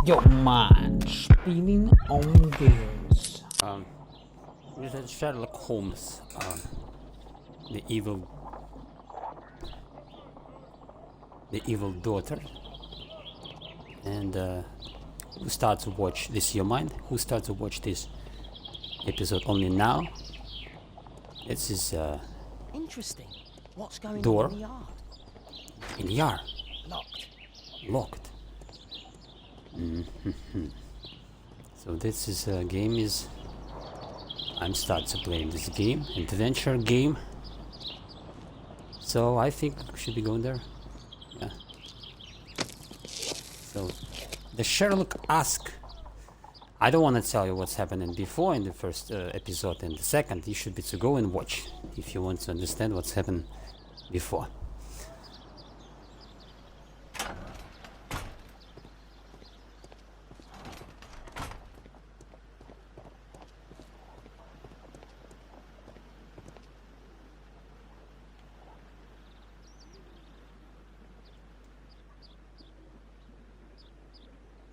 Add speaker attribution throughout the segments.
Speaker 1: Your mind spinning on wheels.
Speaker 2: This is Sherlock Holmes, the evil daughter, and who starts to watch this? Your mind? Who starts to watch this episode only now? This is
Speaker 3: interesting. What's going
Speaker 2: door
Speaker 3: on in the yard?
Speaker 2: in the yard,
Speaker 3: Locked.
Speaker 2: So this is game is. I'm start to play this game, adventure game. So I think we should be going there. Yeah. So the Sherlock ask. I don't want to tell you what's happening before in the first episode and the second. You should be to go and watch if you want to understand what's happened before.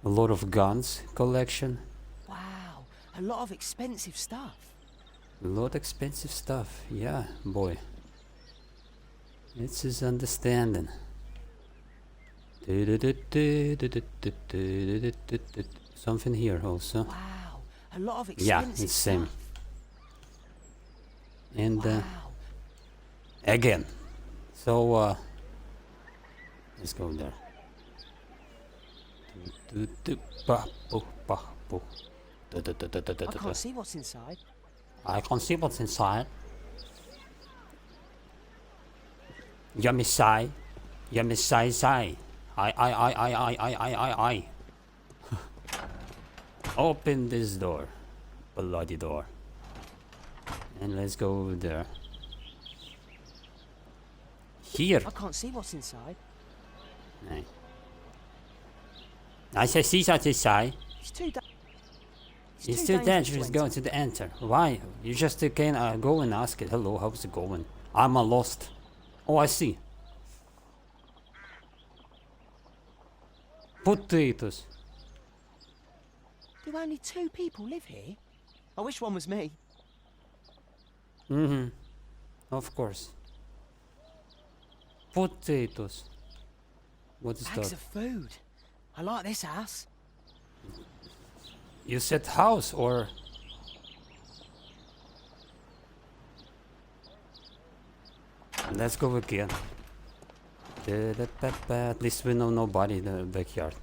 Speaker 2: A lot of guns collection.
Speaker 3: Wow, a lot of expensive stuff.
Speaker 2: A lot expensive stuff. Yeah, boy. It's his understanding. Something here also.
Speaker 3: Wow, a lot of
Speaker 2: Yeah,
Speaker 3: expensive
Speaker 2: it's same.
Speaker 3: stuff.
Speaker 2: And
Speaker 3: Wow.
Speaker 2: again. So let's go there.
Speaker 3: I can't see what's inside.
Speaker 2: I can see what's inside. Yummy sai. Yummy sai sai. I. Open this door. Bloody door. And let's go over there. Here.
Speaker 3: I can't see what's inside.
Speaker 2: Nee. I say see that inside.
Speaker 3: It's too
Speaker 2: It's too dangerous going to the enter. Why? You just can go and ask it. Hello, how's it going? I'm lost. Oh, I see. Potatoes.
Speaker 3: Do only 2 people live here? I wish one was me.
Speaker 2: Of course. Potatoes. What is
Speaker 3: Bags
Speaker 2: that?
Speaker 3: of food. I like this house.
Speaker 2: You said house or? Let's go again. At least we know nobody in the backyard.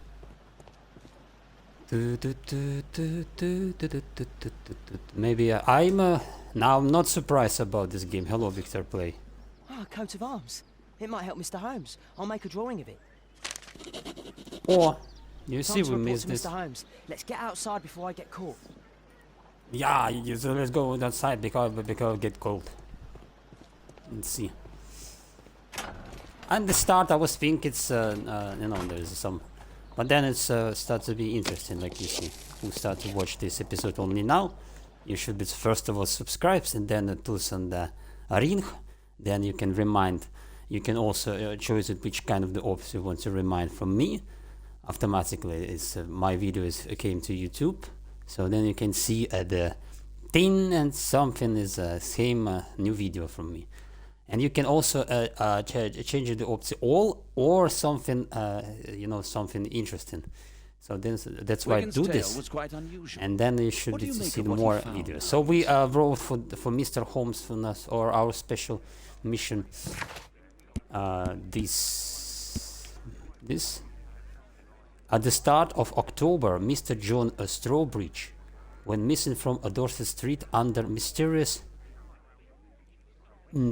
Speaker 2: Maybe now I'm not surprised about this game. Hello, Victor Play.
Speaker 3: Ah, a coat of arms. It might help Mr. Holmes. I'll make a drawing of it.
Speaker 2: Or you
Speaker 3: Time
Speaker 2: see,
Speaker 3: to
Speaker 2: we
Speaker 3: report
Speaker 2: missed
Speaker 3: to
Speaker 2: this.
Speaker 3: Mr. Holmes. Let's get outside before I get caught.
Speaker 2: Yeah, so let's go outside because I get cold. Let's see. At the start, I was thinking it's there's some, but then it's starts to be interesting. Like you see, who start to watch this episode only now, you should be first of all subscribe and then push on the ring. Then you can remind. You can also choose which kind of the ops you want to remind from me. Automatically, it's my videos came to YouTube, so then you can see the thing and something is same new video from me. And you can also change the option all or something, something interesting. So then that's why I do this.
Speaker 4: Was quite unusual.
Speaker 2: And then you should
Speaker 4: What do you make
Speaker 2: see
Speaker 4: of what
Speaker 2: more
Speaker 4: you found?
Speaker 2: videos. So we wrote for Mr. Holmes for us, or our special mission. This at the start of October, Mr. John Strawbridge went missing from a Dorset Street under mysterious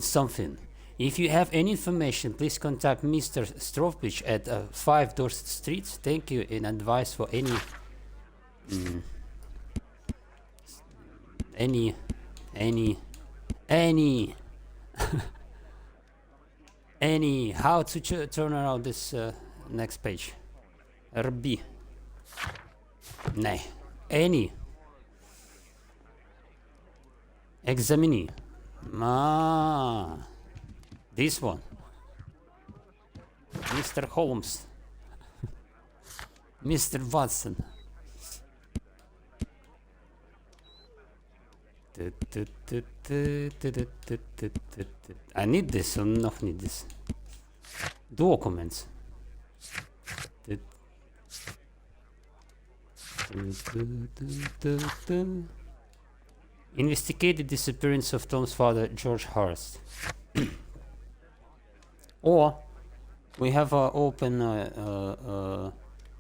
Speaker 2: something. If you have any information, please contact Mr. Strawbridge at 5 Dorset Street. Thank you in advice for any any how to turn around this next page. RB. Nee. Any. Examine. This one. Mr. Holmes. Mr. Watson. I need this or not need this. Documents. Investigate the disappearance of Tom's father, George Hurst. Or we have open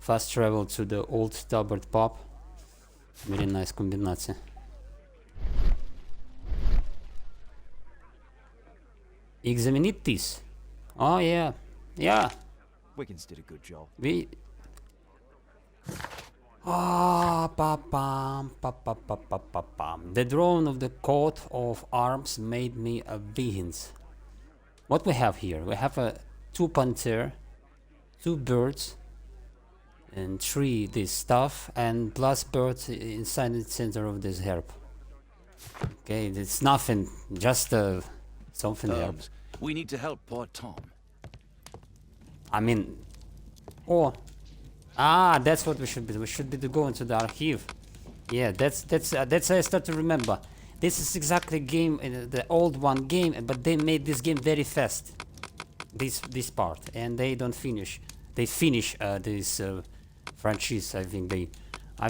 Speaker 2: fast travel to the old Starboard pub. Very nice combination. Examine this. Oh yeah, yeah.
Speaker 3: Wiggins did a good job.
Speaker 2: We. Ah, pa-pam, pa-pa-pa-pa-pa-pam. The drone of the coat of arms made me a beans. What we have here? We have a 2 panther, 2 birds, and 3 this stuff, and plus birds inside the center of this herb. Okay, it's nothing, just something herb.
Speaker 4: Holmes, we need to help poor Tom.
Speaker 2: I mean, oh, that's what we should be. We should be going to the archive. Yeah, that's I start to remember. This is exactly game, the old one game, but they made this game very fast. This part, and they don't finish. They finish this franchise. I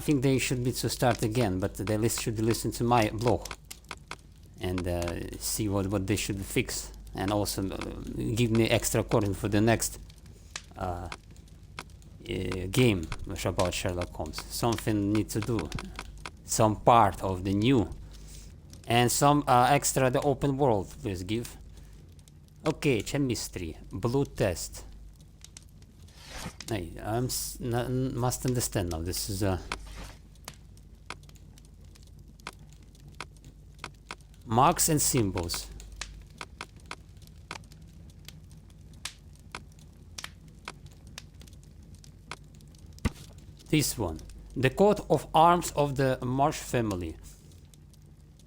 Speaker 2: think they should be to start again, but they should listen to my blog and see what they should fix, and also give me extra coin for the next game about Sherlock Holmes. Something need to do, some part of the new, and some extra the open world. Please give. Okay, chemistry, blood test. Hey, I must understand now. This is marks and symbols. This one, the coat of arms of the Marsh family.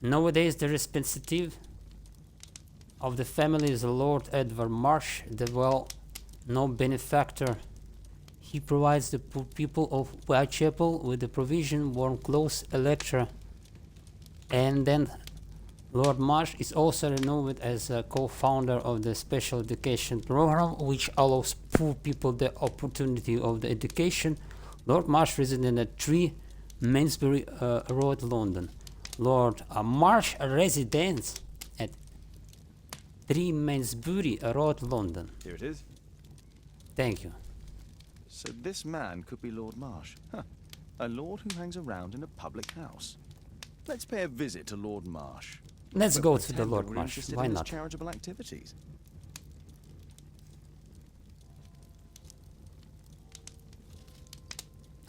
Speaker 2: Nowadays, the representative of the family is Lord Edward Marsh, the well-known benefactor. He provides the poor people of Whitechapel with the provision, warm clothes, electra, and then Lord Marsh is also renowned as a co-founder of the special education program, which allows poor people the opportunity of the education. Lord Marsh resided at 3 Mainsbury Road, London. Lord Marsh residence at 3 Mainsbury Road, London.
Speaker 5: Here it is.
Speaker 2: Thank you.
Speaker 5: So this man could be Lord Marsh. Huh. A lord who hangs around in a public house. Let's pay a visit to Lord Marsh.
Speaker 2: Let's
Speaker 5: But
Speaker 2: go
Speaker 5: pretend
Speaker 2: to the
Speaker 5: that
Speaker 2: Lord
Speaker 5: we're
Speaker 2: Marsh.
Speaker 5: interested
Speaker 2: Why
Speaker 5: in his
Speaker 2: not?
Speaker 5: charitable activities.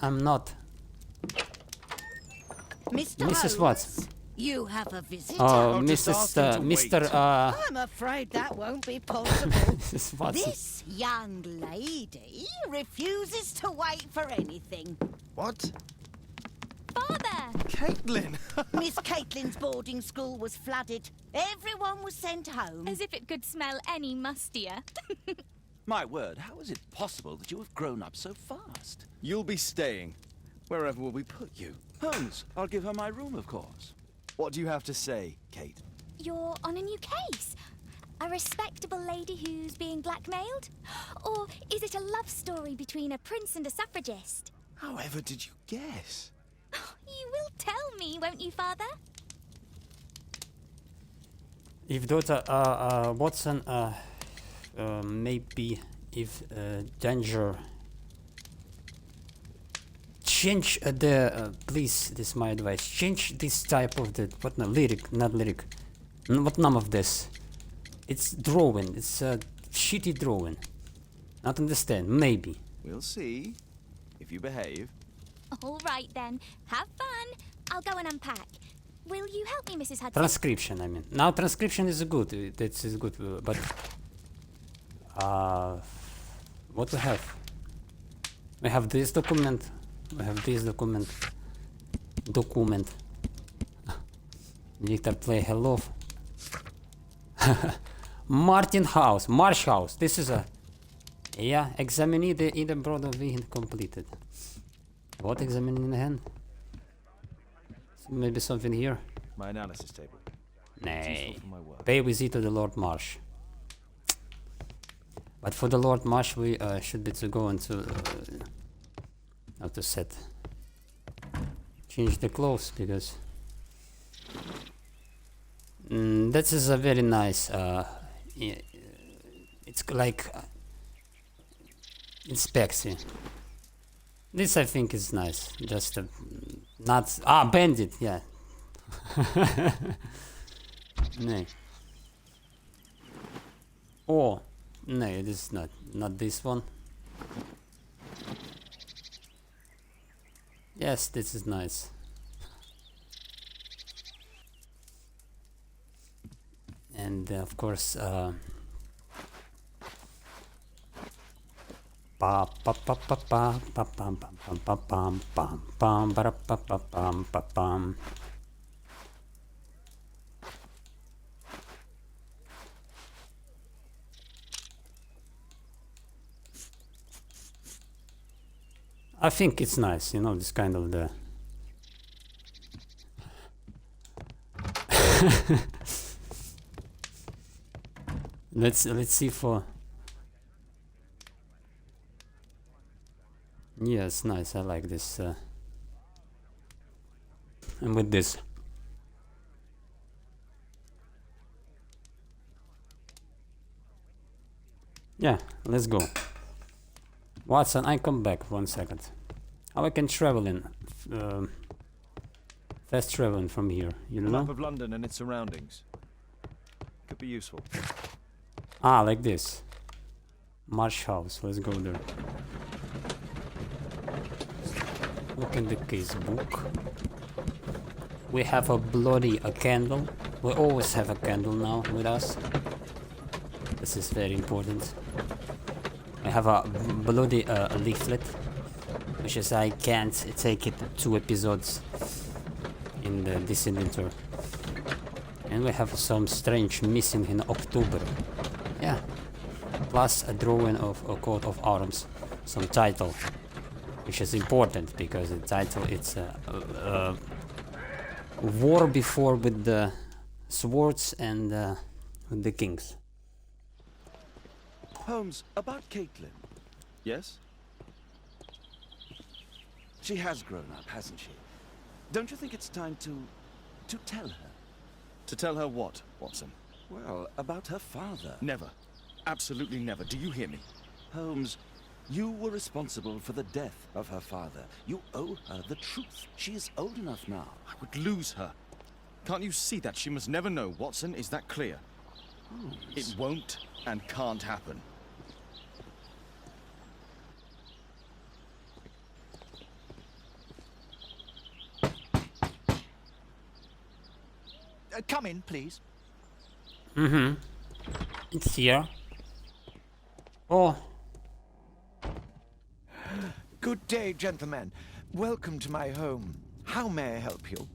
Speaker 2: I'm not.
Speaker 6: Mr.
Speaker 2: Mrs.
Speaker 6: Holmes,
Speaker 2: Watts.
Speaker 6: you have a visitor.
Speaker 5: just ask him to
Speaker 2: Mr.
Speaker 6: I'm afraid that won't be possible.
Speaker 2: Mrs. Watson.
Speaker 6: This young lady refuses to wait for anything.
Speaker 5: What?
Speaker 7: Father!
Speaker 5: Caitlin!
Speaker 6: Miss Caitlin's boarding school was flooded. Everyone was sent home.
Speaker 7: As if it could smell any mustier.
Speaker 4: My word, how is it possible that you have grown up so fast?
Speaker 5: You'll be staying. Wherever will we put you?
Speaker 4: Holmes, I'll give her my room, of course.
Speaker 5: What do you have to say, Kate?
Speaker 7: You're on a new case. A respectable lady who's being blackmailed? Or is it a love story between a prince and a suffragist?
Speaker 5: However did you guess?
Speaker 7: You will tell me, won't you, Father?
Speaker 2: If daughter Watson maybe if danger change the please, this is my advice, change this type of the what no lyric, not lyric, what none of this, it's drawing, it's a shitty drawing, not understand, maybe.
Speaker 5: We'll see. If you behave.
Speaker 7: All right, then. Have fun. I'll go and unpack. Will you help me, Mrs. Hudson?
Speaker 2: Transcription, I mean. Now transcription is good, that is good, but what we have? We have this document, we have this document, Yomijnplay, hello. Martin House, Marsh House, this is a, yeah, examine the broad of being completed. What examining in the hand? Maybe something here?
Speaker 5: My analysis table.
Speaker 2: Nay.
Speaker 5: Useful for my work.
Speaker 2: Pay visit to the Lord Marsh. But for the Lord Marsh we should be to go into how to set. Change the clothes because that is a very nice it's like inspecting. This I think is nice. Just not bandit, yeah. No. Oh no, it is not this one. Yes, this is nice. And of course pa pa pa pa pa pa pam pam pam pam pam pam pam para pa pa pam pa pam. I think it's nice, you know, this kind of the let's see for yes, nice. I like this and with this yeah, let's go. Watson, I come back 1 second. How I can travel in fast traveling from here, you know?
Speaker 5: Map of London and its surroundings. Could be useful.
Speaker 2: Ah, like this. Marsh House, let's go there. Look in the case book. We have a candle. We always have a candle now with us. This is very important. I have a bloody leaflet, which is I can't take it 2 episodes in this inventory. And we have some strange missing in October. Yeah. Plus a drawing of a coat of arms, some title, which is important because the title it's war before with the swords and with the kings.
Speaker 4: Holmes, about Caitlin.
Speaker 5: Yes?
Speaker 4: She has grown up, hasn't she? Don't you think it's time to tell her?
Speaker 5: To tell her what, Watson?
Speaker 4: Well, about her father.
Speaker 5: Never. Absolutely never. Do you hear me?
Speaker 4: Holmes, you were responsible for the death of her father. You owe her the truth. She is old enough now.
Speaker 5: I would lose her. Can't you see that? She must never know, Watson. Is that clear?
Speaker 4: Holmes.
Speaker 5: It won't and can't happen.
Speaker 3: Come in, please.
Speaker 2: Mm-hmm. It's here. Oh.
Speaker 8: Good day, gentlemen. Welcome to my home. How may I help you?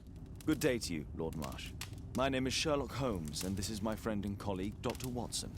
Speaker 5: Good day to you, Lord Marsh. My name is Sherlock Holmes, and this is my friend and colleague, Dr. Watson.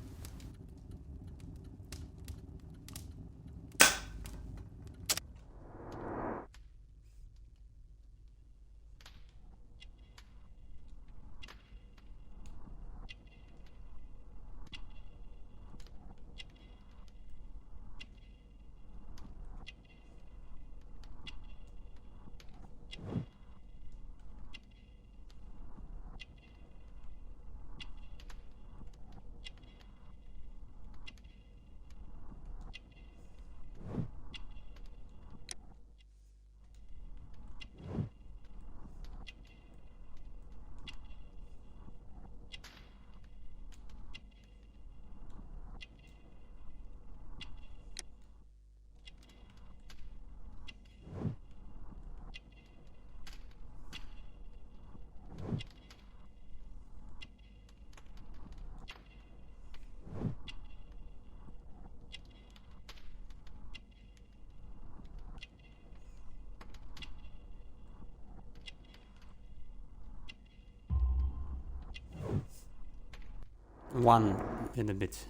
Speaker 2: One little bit.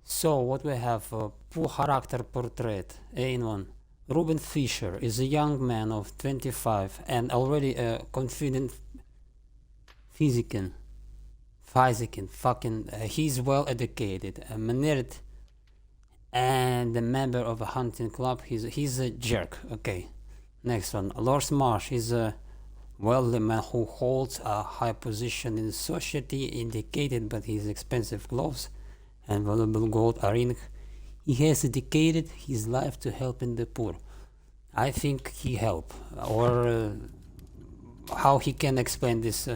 Speaker 2: So what we have? Poor character portrait. A in one. Ruben Fisher is a young man of 25 and already a confident physician. He's well educated, a nerd, and a member of a hunting club. He's a jerk. Okay, next one. Lord Marsh is a wealthy man who holds a high position in society, indicated by his expensive clothes and valuable gold ring. He has dedicated his life to helping the poor. I think he help, or how he can explain this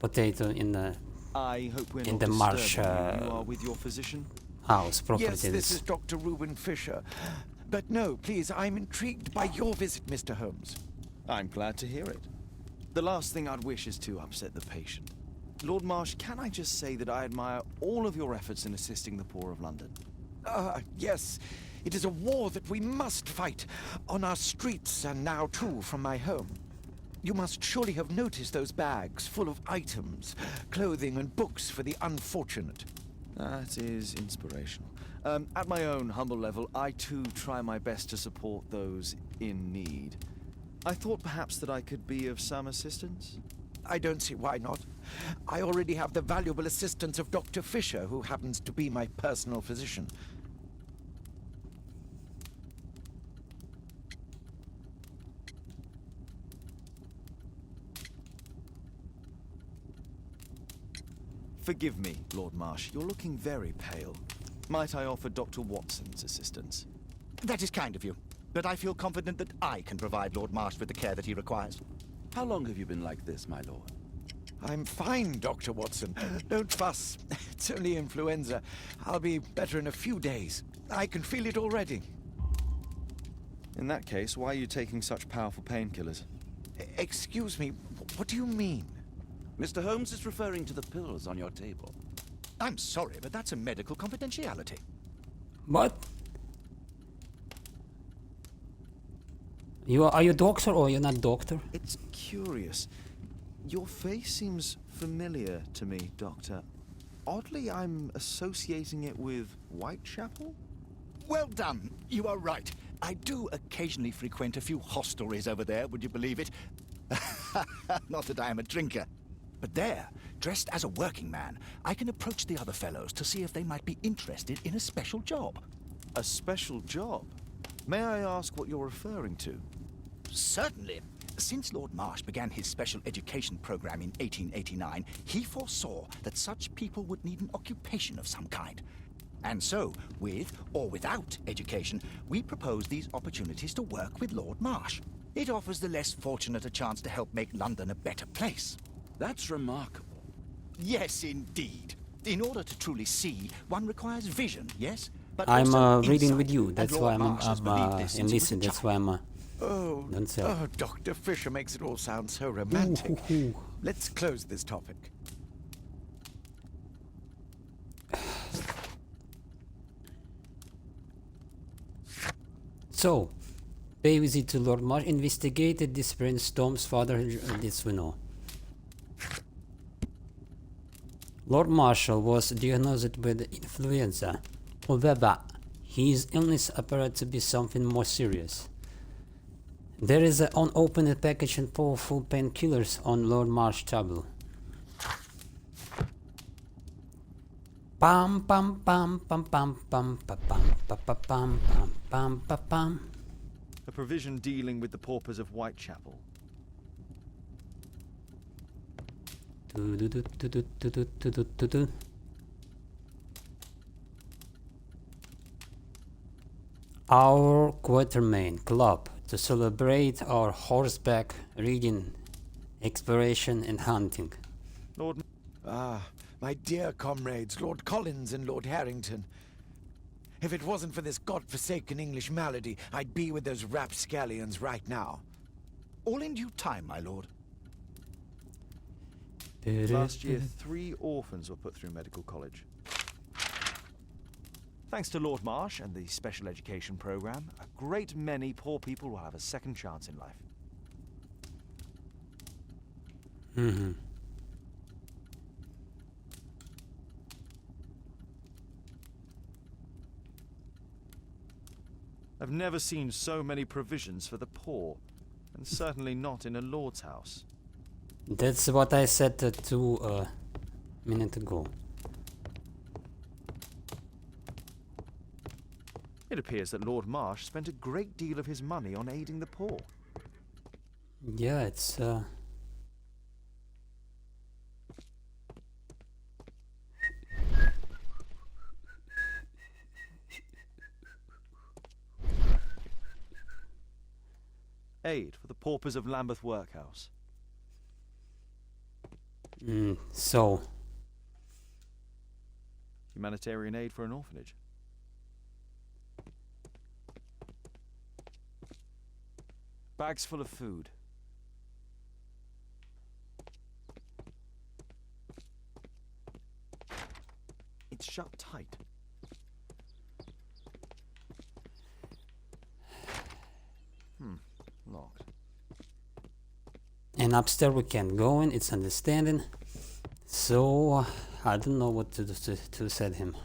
Speaker 2: potato in the
Speaker 5: I hope we're
Speaker 2: in
Speaker 5: not
Speaker 2: the Marsh
Speaker 5: disturbing you. You are with your physician?
Speaker 2: house
Speaker 8: Yes, this
Speaker 2: properties.
Speaker 8: is Dr. Reuben Fisher. But no, please, I'm intrigued by your visit, Mr. Holmes.
Speaker 5: I'm glad to hear it. The last thing I'd wish is to upset the patient. Lord Marsh, can I just say that I admire all of your efforts in assisting the poor of London?
Speaker 8: Yes, it is a war that we must fight on our streets and now too from my home. You must surely have noticed those bags full of items, clothing and books for the unfortunate.
Speaker 5: That is inspirational. At my own humble level, I too try my best to support those in need. I thought perhaps that I could be of some assistance.
Speaker 8: I don't see why not. I already have the valuable assistance of Dr. Fisher, who happens to be my personal physician.
Speaker 5: Forgive me, Lord Marsh. You're looking very pale. Might I offer Dr. Watson's assistance?
Speaker 9: That is kind of you, but I feel confident that I can provide Lord Marsh with the care that he requires.
Speaker 4: How long have you been like this, my lord?
Speaker 8: I'm fine, Dr. Watson. Don't fuss. It's only influenza. I'll be better in a few days. I can feel it already.
Speaker 5: In that case, why are you taking such powerful painkillers?
Speaker 8: Excuse me, what do you mean?
Speaker 4: Mr. Holmes is referring to the pills on your table.
Speaker 9: I'm sorry, but that's a medical confidentiality.
Speaker 2: What? Are you doctor or you're not doctor?
Speaker 5: It's curious. Your face seems familiar to me, Doctor. Oddly, I'm associating it with Whitechapel?
Speaker 9: Well done. You are right. I do occasionally frequent a few hostelries over there, would you believe it? Not that I am a drinker. But there, dressed as a working man, I can approach the other fellows to see if they might be interested in a special job.
Speaker 5: A special job? May I ask what you're referring to?
Speaker 9: Certainly. Since Lord Marsh began his special education program in 1889, he foresaw that such people would need an occupation of some kind. And so, with or without education, we propose these opportunities to work with Lord Marsh. It offers the less fortunate a chance to help make London a better place.
Speaker 4: That's remarkable.
Speaker 9: Yes, indeed. In order to truly see, one requires vision, yes? But
Speaker 2: I'm
Speaker 9: also
Speaker 2: reading
Speaker 9: insight,
Speaker 2: with you.
Speaker 9: and
Speaker 2: That's
Speaker 9: Lord
Speaker 2: why
Speaker 9: Marsh has believed this since he was a
Speaker 2: enlisted. That's
Speaker 9: child.
Speaker 2: why I'm
Speaker 8: Oh,
Speaker 2: don't say.
Speaker 8: Dr. Fisher makes it all sound so romantic.
Speaker 2: Ooh.
Speaker 8: Let's close this topic.
Speaker 2: So, pay visit to Lord Marsh. Investigated disappearance Tom's father. This we know. Lord Marshall was diagnosed with influenza. However, his illness appeared to be something more serious. There is an unopened package and powerful painkillers on Lord Marsh's table. Pam pam pam pam pam pam pam pam pam pam pam pam pam.
Speaker 5: A provision dealing with the paupers of Whitechapel.
Speaker 2: Our Quatermain Club to celebrate our horseback riding, exploration and hunting.
Speaker 5: Lord...
Speaker 8: Ah, my dear comrades, Lord Collins and Lord Harrington. If it wasn't for this godforsaken English malady, I'd be with those rapscallions right now.
Speaker 9: All in due time, my lord.
Speaker 5: Last year, 3 orphans were put through medical college. Thanks to Lord Marsh and the special education program, a great many poor people will have a second chance in life.
Speaker 2: Mm-hmm.
Speaker 5: I've never seen so many provisions for the poor, and certainly not in a lord's house.
Speaker 2: That's what I said 2 minutes ago.
Speaker 5: It appears that Lord Marsh spent a great deal of his money on aiding the poor.
Speaker 2: Yeah, it's
Speaker 5: Aid for the paupers of Lambeth Workhouse.
Speaker 2: so
Speaker 5: Humanitarian aid for an orphanage. Bags full of food. It's shut tight. Locked.
Speaker 2: and upstairs we can't go in. It's understanding. So I don't know what to said him.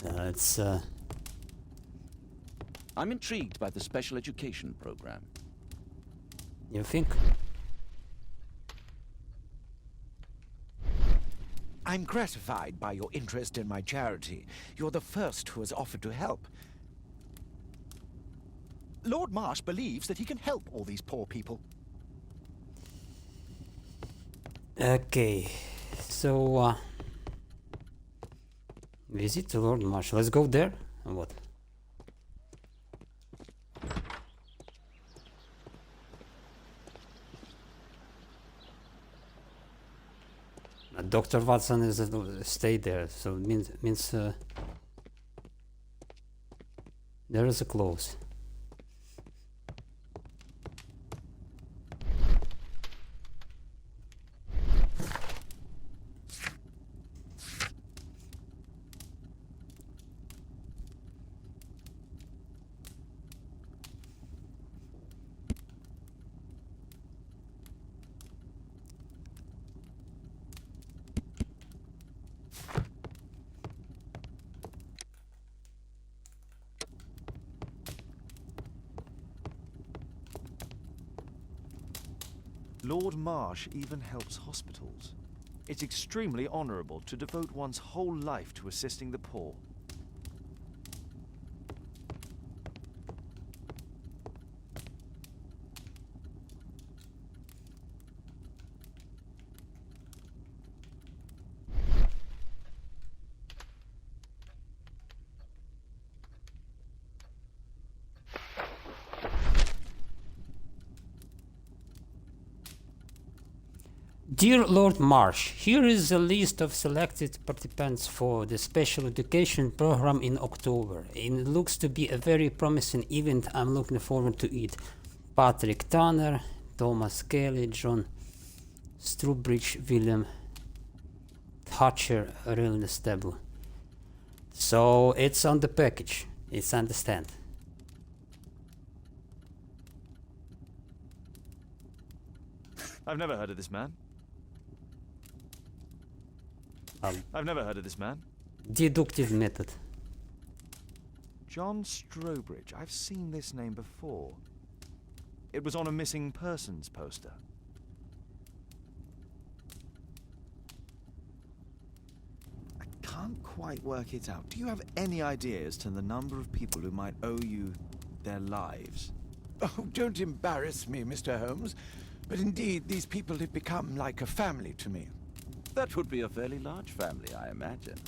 Speaker 2: It's
Speaker 4: I'm intrigued by the special education program.
Speaker 2: you think?
Speaker 8: I'm gratified by your interest in my charity. You're the first who has offered to help.
Speaker 9: Lord Marsh believes that he can help all these poor people.
Speaker 2: Okay, so visit to Lord Marsh. Let's go there. Or what? Dr. Watson is stay there, so it means there is a close.
Speaker 5: Lord Marsh even helps hospitals. It's extremely honorable to devote one's whole life to assisting the poor.
Speaker 2: Dear Lord Marsh, here is a list of selected participants for the special education program in October. It looks to be a very promising event. I'm looking forward to it. Patrick Tanner, Thomas Kelly, John Strubridge, William Thatcher, Real Stable. So it's on the package. It's understand.
Speaker 5: I've never heard of this man. I've never heard of this man.
Speaker 2: Deductive method.
Speaker 5: John Strobridge. I've seen this name before. It was on a missing persons poster. I can't quite work it out. Do you have any idea as to the number of people who might owe you their lives?
Speaker 8: Oh, don't embarrass me, Mr. Holmes. But indeed, these people have become like a family to me.
Speaker 4: That would be a fairly large family, I imagine.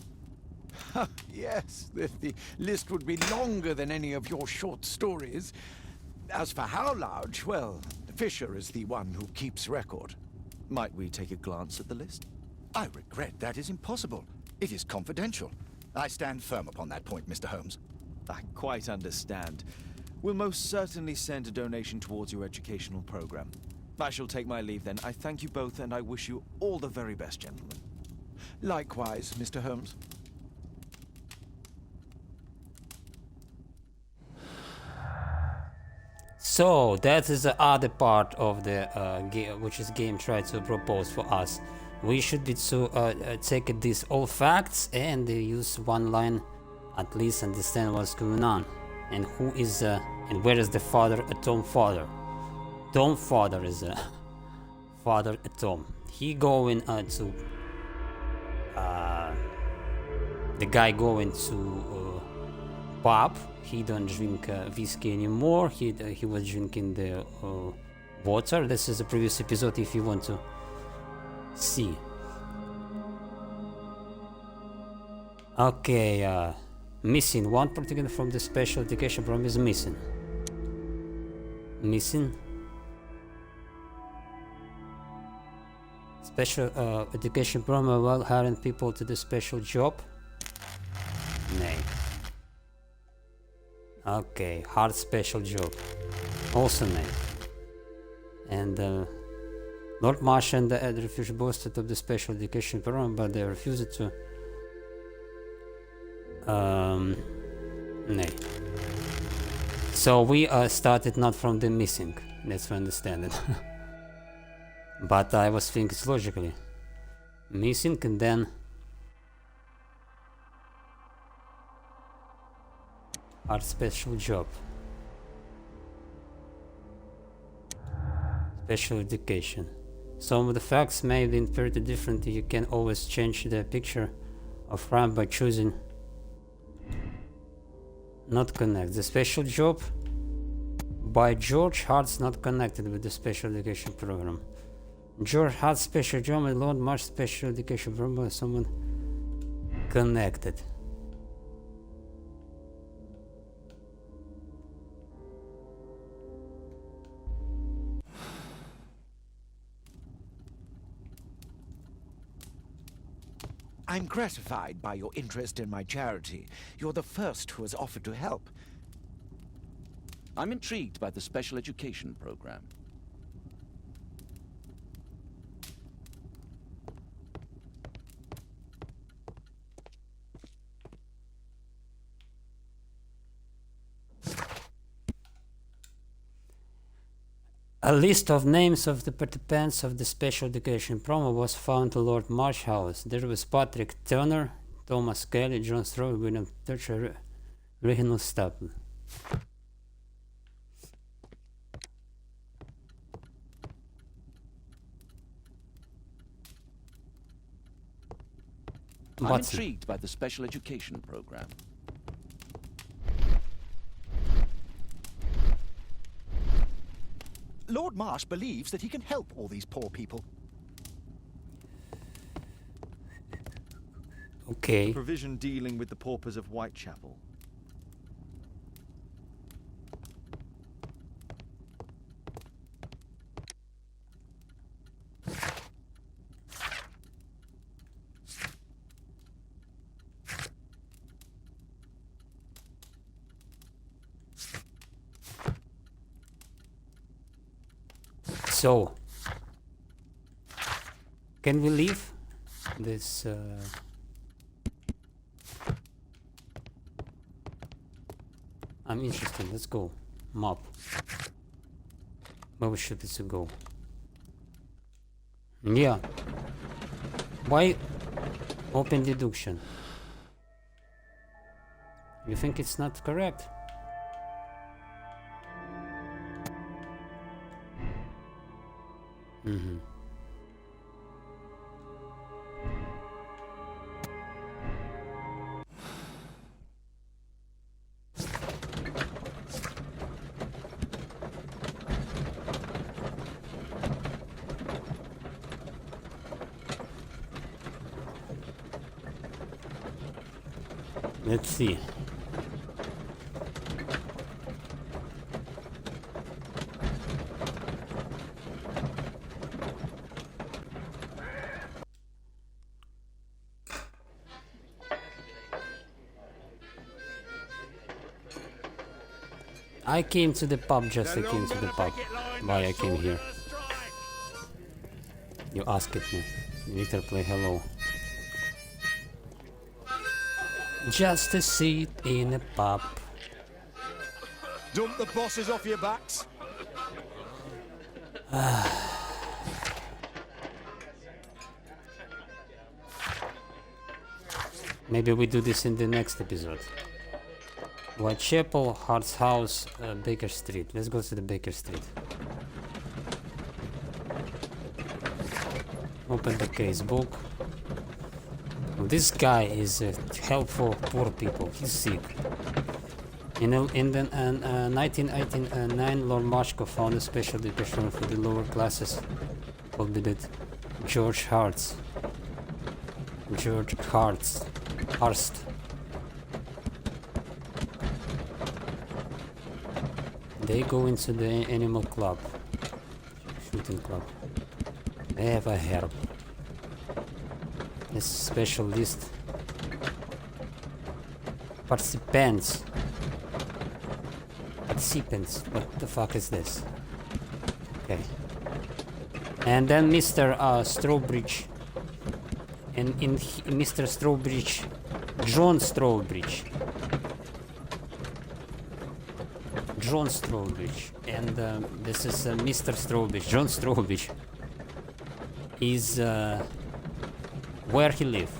Speaker 8: Yes, the list would be longer than any of your short stories. As for how large, well, Fisher is the one who keeps record.
Speaker 5: Might we take a glance at the list?
Speaker 9: I regret that is impossible. It is confidential. I stand firm upon that point, Mr. Holmes.
Speaker 5: I quite understand. We'll most certainly send a donation towards your educational program. I shall take my leave then. I thank you both and I wish you all the very best, gentlemen.
Speaker 8: Likewise, Mr. Holmes.
Speaker 2: So that is the other part of the game, which is game tried to propose for us. We should be to take these all facts and use one line at least understand what's going on. And who is and where is the father, Tom father? Tom father is father Tom. He going to the guy going to pub. He don't drink whiskey anymore. He was drinking the water. This is the previous episode if you want to see. Okay, missing one particular from the special education program is missing. Special education program while hiring people to the special job. Nay. Okay, hard special job. Also nay. And Lord Marsh and the Ed refused boasted of the special education program, but they refused to. Nay. So we started not from the missing. Let's understand it. But I was thinking logically. Missing and then our special job. Special education. Some of the facts may be interpreted differently. You can always change the picture of RAM by choosing not connect. The special job by George Hart's not connected with the special education program. George Hart's special job and Lord Marsh special education program by someone connected.
Speaker 8: I'm gratified by your interest in my charity. You're the first who has offered to help.
Speaker 4: I'm intrigued by the special education program.
Speaker 2: A list of names of the participants of the special education program was found to Lord Marsh House. There was Patrick Turner, Thomas Kelly, John Stroh, William Thatcher, Reginald Staple.
Speaker 4: I'm
Speaker 2: Watson.
Speaker 4: intrigued by the special education program.
Speaker 9: Lord Marsh believes that he can help all these poor people.
Speaker 2: Okay.
Speaker 5: Provision dealing with the paupers of Whitechapel.
Speaker 2: So, can we leave this? I'm interested. Let's go. Map. Where we should this go? Yeah. Why open deduction? You think it's not correct? Mm-hmm. Let's see. I came to the pub, just I came to the pub. Why I came here? You asked me. Yomijnplay, hello. Just a seat in a pub.
Speaker 5: Dump the bosses off your backs.
Speaker 2: Maybe we do this in the next episode. Whitechapel, Hart's house, Baker Street. Let's go to the Baker Street. Open the case book. Oh, this guy is helpful poor people. He's sick. In 1989, Lord Marshko found a special education for the lower classes called it George Hart's. Harst. They go into the animal club. Shooting club. They have a herb. This special list. Participants. What the fuck is this? Okay. And then Mr. Strawbridge. And in Mr. Strawbridge, John Strawbridge. And this is Mr. Strawbridge. John Strawbridge is where he lives.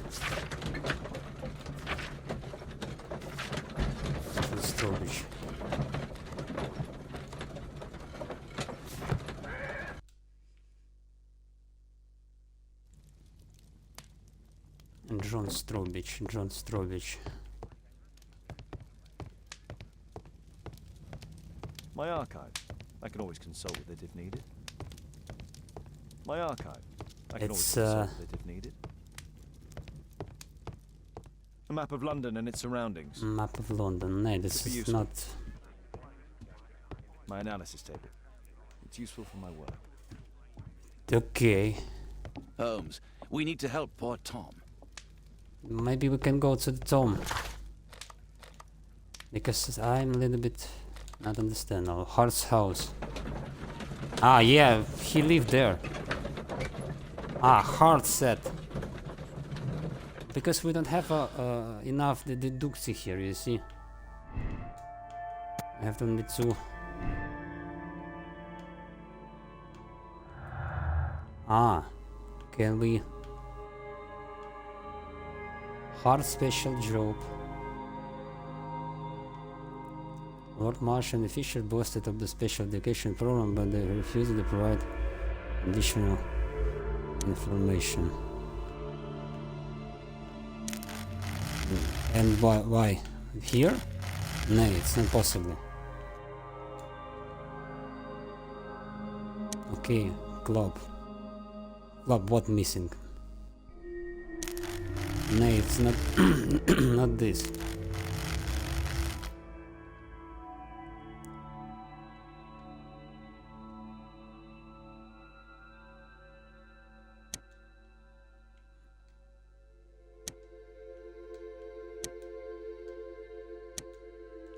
Speaker 2: John Strawbridge. John Strawbridge.
Speaker 5: My archive. I can always consult with it if needed. My archive. I can always consult with it if needed. A map of London and its surroundings.
Speaker 2: Map of London. No, this is not.
Speaker 5: My analysis table. It's useful for my work.
Speaker 2: Okay.
Speaker 4: Holmes, we need to help poor Tom.
Speaker 2: Maybe we can go to the Tom. Because I'm a little bit not understand now. Hart's house. Ah, yeah, he lived there. Ah, Hart said. Because we don't have enough the deduction here, you see. I have to need to. Ah, can we? Hard special job. Lord Marsh and the Fisher boasted of the special education program, but they refused to provide additional information. And why? Here? No, it's not possible. Okay, club. Club, what missing? No, it's not. Not this.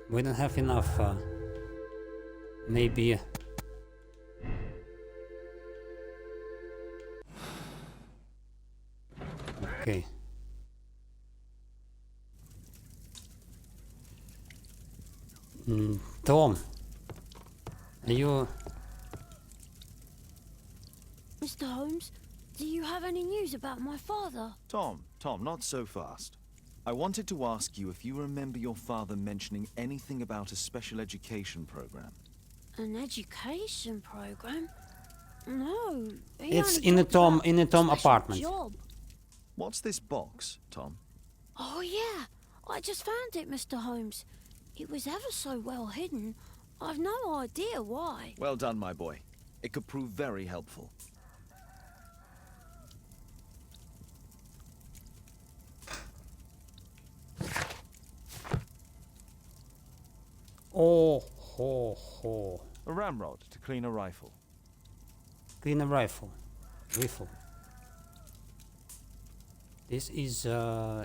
Speaker 2: We don't have enough. Maybe. Okay. Tom, are you?
Speaker 10: Mr. Holmes, do you have any news about my father?
Speaker 5: Tom, not so fast. I wanted to ask you if you remember your father mentioning anything about a special education program.
Speaker 10: An education program? No.
Speaker 2: It's in a Tom apartment.
Speaker 10: Job.
Speaker 5: What's this box, Tom?
Speaker 10: Oh yeah, I just found it, Mr. Holmes. It was ever so well hidden. I've no idea why.
Speaker 5: Well done, my boy. It could prove very helpful.
Speaker 2: Oh, ho, ho.
Speaker 5: A ramrod to clean a rifle.
Speaker 2: Clean a rifle. Rifle. This is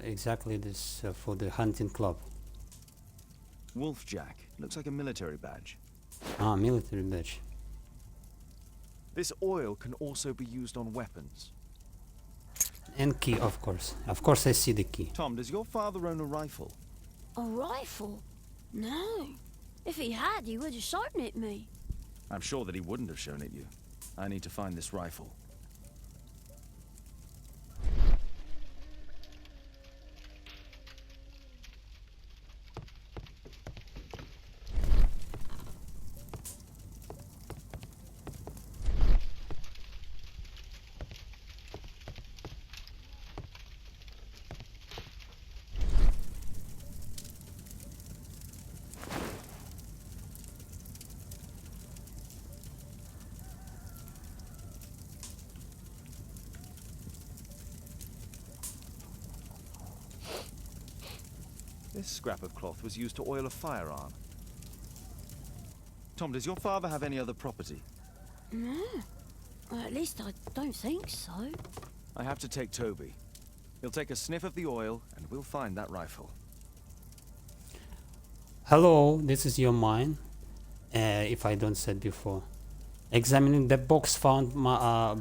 Speaker 2: exactly this for the hunting club.
Speaker 5: Wolfjack. Looks like a military badge.
Speaker 2: Ah, military badge.
Speaker 5: This oil can also be used on weapons.
Speaker 2: And key, of course. Of course I see the key.
Speaker 5: Tom, does your father own a rifle?
Speaker 10: A rifle? No. If he had, he would have shown it me.
Speaker 5: I'm sure that he wouldn't have shown it you. I need to find this rifle. This scrap of cloth was used to oil a firearm. Tom, does your father have any other property?
Speaker 10: No. Well, at least I don't think so.
Speaker 5: I have to take Toby. He'll take a sniff of the oil, and we'll find that rifle.
Speaker 2: Hello, this is your mine. If I don't said before, examining the box found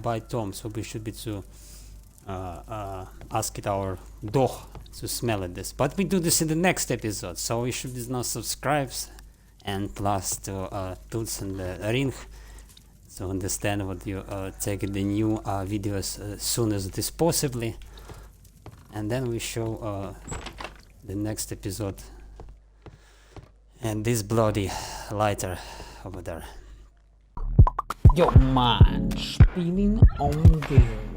Speaker 2: by Tom, so we should be to ask it our dog to smell at this. But we do this in the next episode, so you should now subscribe and plus to tools and the ring to understand what you take the new videos as soon as it is possibly, and then we show the next episode. And this bloody lighter over there.
Speaker 1: Your mind spinning on wheels.